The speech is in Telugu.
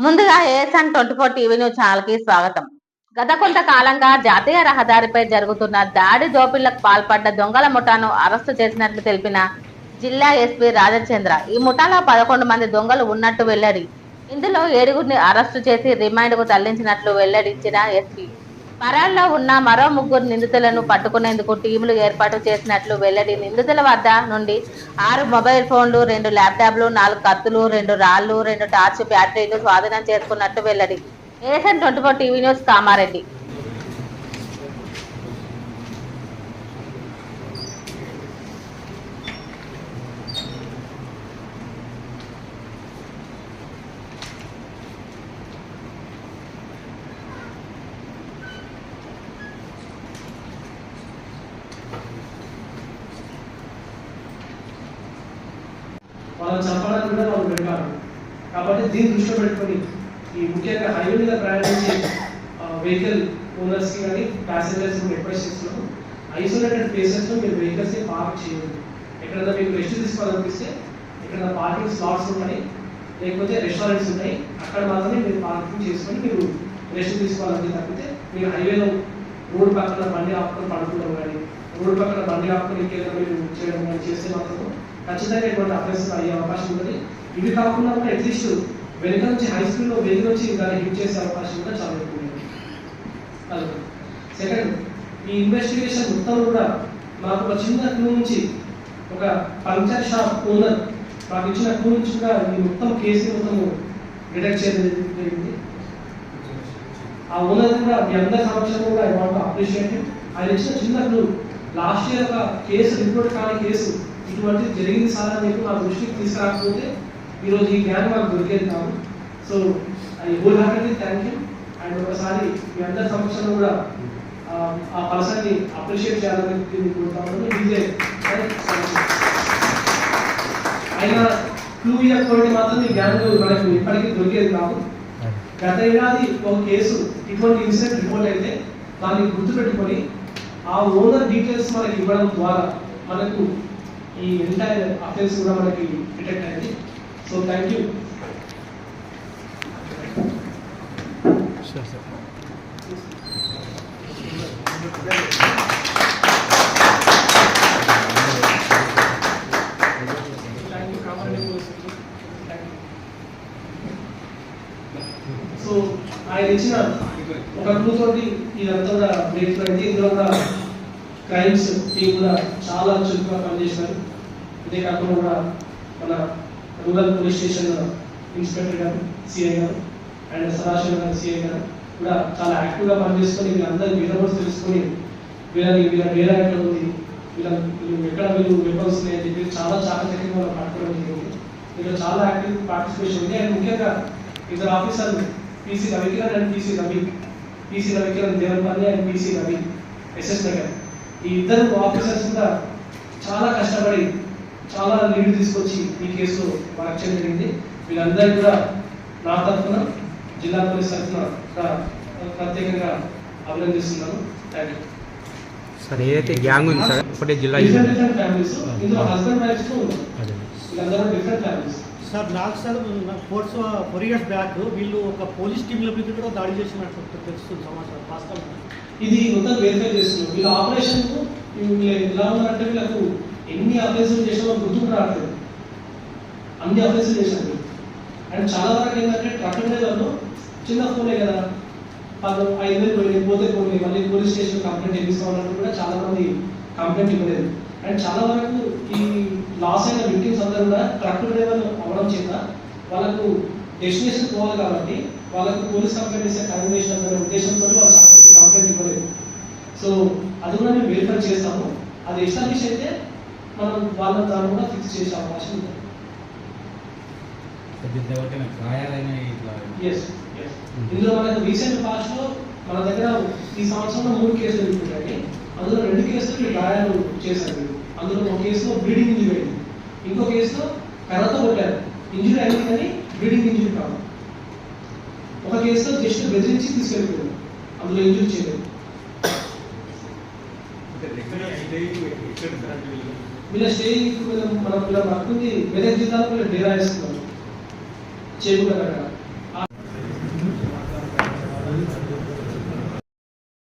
ముందుగా ఏఎస్ఎన్ 24 టీవీ న్యూస్ ఛానల్ కి స్వాగతం. గత కొంతకాలంగా జాతీయ రహదారిపై జరుగుతున్న దాడి దోపిళ్లకు పాల్పడ్డ దొంగల ముఠాను అరెస్టు చేసినట్లు తెలిపిన జిల్లా ఎస్పీ రాజచంద్ర, ఈ ముఠాలో 11 మంది దొంగలు ఉన్నట్టు వెల్లడి. ఇందులో 7గురిని అరెస్టు చేసి రిమాండ్ కు తరలించినట్లు వెల్లడించిన ఎస్పీ, పరాల్లో ఉన్న మరో 3 నిందితులను పట్టుకునేందుకు టీములు ఏర్పాటు చేసినట్లు వెల్లడి. నిందితుల వద్ద నుండి 6 మొబైల్ ఫోన్లు, 2 ల్యాప్టాప్లు, 4 కత్తులు, 2 రాళ్లు, 2 టార్చ్ బ్యాటరీలు స్వాధీనం చేసుకున్నట్టు వెల్లడి. ASN 24 TV news Kamareddy. వాళ్ళని చంపడానికి కూడా వాళ్ళు వెళ్తారు. కాబట్టి దీన్ని దృష్టిలో పెట్టుకొని ఈ ముఖ్యంగా హైవే మీద ప్రయాణించే వెహికల్ ఓనర్స్ కి కానీ ప్యాసింజర్స్ రిక్వెస్ట్ చేస్తున్నాము, ఐసోలేటెడ్ ప్లేసెస్ లో మీరు వెహికల్స్ ని పార్క్ చేయండి. ఎక్కడైనా మీకు రెస్ట్ తీసుకోవాలనిపిస్తే ఎక్కడైనా పార్కింగ్ స్లాట్స్ ఉన్నాయి, లేకపోతే రెస్టారెంట్స్ ఉన్నాయి, అక్కడ మాత్రమే మీరు పార్కింగ్ చేసుకొని మీరు రెస్ట్ తీసుకోవాలని. తప్పితే మీరు హైవేలో రోడ్డు పక్కన బండి ఆపుకొని పడుకోవడం కానీ, రోడ్డు పక్కన బండి ఆపుకొని ఇంకేదో మీరు చేయడం కానీ చేస్తే మాత్రం ఖచ్చితంగా ఇటువంటి అఫెన్స్ అయ్యే అవకాశం ఉంటుంది. ఇవి కాకుండా కూడా అట్లీస్ట్ వెనుక నుంచి హై స్పీడ్ లో వెనుక వచ్చి దాన్ని హిట్ చేసే అవకాశం కూడా చాలా ఎక్కువ ఉంది. సెకండ్, ఈ ఇన్వెస్టిగేషన్ మొత్తం కూడా మాకు ఒక చిన్న క్లూ నుంచి, ఒక పంక్చర్ షాప్ ఓనర్ మాకు ఇచ్చిన క్లూ నుంచి కూడా ఈ మొత్తం కేసు మొత్తము డిటెక్ట్ చేయడం జరిగింది. ఆ ఓనర్ కూడా మీ అందరి సమక్షంలో కూడా ఐ వాంట్ అప్రిషియేట్. ఆయన ఇచ్చిన చిన్న క్లూ, లాస్ట్ ఇయర్ ఒక కేసు రిపోర్ట్ కాని కేసు ఇటువంటి జరిగింది సార్ అని చెప్పి మా దృష్టికి తీసుకురాకపోతే ఈరోజు ఈ జ్ఞానం మాకు దొరికేది కాదు. So I whole heartedly thank you. And ఒకసారి మీ అందరి సమక్షంలో కూడా ఆ పర్సన్ని అప్రిషియేట్ చేయాలని కోరుతామని. అయినా క్లూ ఇయర్ మాత్రం ఈ జ్ఞానం మనకు ఇప్పటికీ దొరికేది కాదు. గత ఏడాది ఒక కేసు ఇటువంటి ఇన్సిడెంట్ రిపోర్ట్ అయితే దాన్ని గుర్తుపెట్టుకొని ఆ ఓనర్ డీటెయిల్స్ మనకి ఇవ్వడం ద్వారా మనకు ఈ ఎంటైర్ అఫెన్స్ కూడా మనకి డిటెక్ట్ అయింది. So thank you. సో ఆయన ఇచ్చిన ఒక క్లూ తోటి ఇదంతా కూడా బ్రేక్ అయింది. ఇందులో కూడా క్రైమ్స్ టీం కూడా చాలా చురుకుగా పనిచేశారు. ఇదే కాకుండా కూడా మన రూరల్ పోలీస్ స్టేషన్ ఇన్స్పెక్టర్ గారు, సిఐ గారు అండ్ సదాశివ గారు, సిఐ గారు కూడా చాలా యాక్టివ్గా పనిచేసుకొని వీళ్ళందరూ వీళ్ళ తెలుసుకొని వీళ్ళ డేరా ఎక్కడ ఉంది, ఎక్కడ వీళ్ళు వెపన్స్ ఉన్నాయని చెప్పి చాలా చాకచక్యంగా మనం పట్టుకోవడం జరిగింది. వీళ్ళు చాలా యాక్టివ్ పార్టిసిపేషన్ ఉంది. అండ్ ముఖ్యంగా ఇద్దరు ఆఫీసర్లు, PC Ravikiran and PC Ravikiran Devarapalli and PC Ravi SS Nagar, ఈ ఇద్దరు ఆఫీసర్స్ కూడా చాలా కష్టపడి చాలా లీడ్ తీసుకొచ్చి ఈ కేసు వర్క్ చేయడం జరిగింది. వీళ్ళందరికీ కూడా నా తరఫున, జిల్లా పోలీస్ తరఫున ప్రత్యేకంగా అభినందిస్తున్నాను. Thank you sir. ఏదైతే గ్యాంగ్ ఉంది సార్, ఒకటే జిల్లా డిఫరెంట్ ఫ్యామిలీస్, ఇందులో హస్బెండ్ వైఫ్స్ ఉన్నారు. వీళ్ళందరూ డిఫరెంట్ ఫ్యామిలీస్. సార్ నాకు సార్ 4 years బ్యాక్ వీళ్ళు ఒక పోలీస్ టీంల మీద కూడా దాడి చేసినట్టు తెలుస్తుంది సమాచారం. వాస్తవం ఇది మొత్తం వెరిఫై చేస్తున్నాం. వీళ్ళ ఆపరేషన్ ఎలా ఉన్నారంటే వీళ్ళకు ఎన్ని అఫెన్సులు చేసినా గుర్తుకు రావట్లేదు. అన్ని అఫెన్సులు చేశారు. అండ్ చాలా వరకు ఏంటంటే ట్రక్ డ్రైవర్లు చిన్న ఫోనే కదా, 5,000 పోయి పోతే పోయి మళ్ళీ పోలీస్ స్టేషన్ కంప్లైంట్ ఇప్పిస్తామన్నట్టు కూడా చాలా మంది కంప్లైంట్ ఇవ్వలేదు. అండ్ చాలా వరకు ఈ లాస్ అయిన విక్టిమ్స్ అందరూ కూడా ట్రక్ డ్రైవర్లు అవ్వడం చేత వాళ్ళకు డెస్టినేషన్ పోవాలి కాబట్టి వాళ్ళకు పోలీస్ కంప్లైంట్ ఇస్తే టైం వేస్ట్ అనే ఉద్దేశంతో వాళ్ళు చాలా మంది కంప్లైంట్ ఇవ్వలేదు. సో అది కూడా మేము వెరిఫై చేస్తాము. అది ఎస్టాబ్లిష్ అయితే మనం వాళ్ళ దాన్ని కూడా ఫిక్స్ చేసే అవకాశం ఉంది. ఇందులో మనకు రీసెంట్ పాస్ట్ లో మన దగ్గర ఈ సంవత్సరంలో 3 కేసులు ఎదుర్కొంటాయి. అందులో 2 కేసులు గాయాలు చేశారు. అందులో ఒక కేసులో బ్లీడింగ్ ఇంజరీ అయింది, ఇంకో కేసులో కర్రతో కొట్టారు, ఇంజరీ అయింది కానీ బ్లీడింగ్ ఇంజరీ కాదు. ఒక కేసులో జస్ట్ బెదిరించి తీసుకెళ్ళిపోయారు, అందులో ఇంజరీ చేయలేదు. వీళ్ళ స్టేజ్ మనం ఇలా పట్టుకుంది మెదక్ జిల్లాలో వీళ్ళు డేరా వేస్తున్నారు చేపూడ దగ్గర.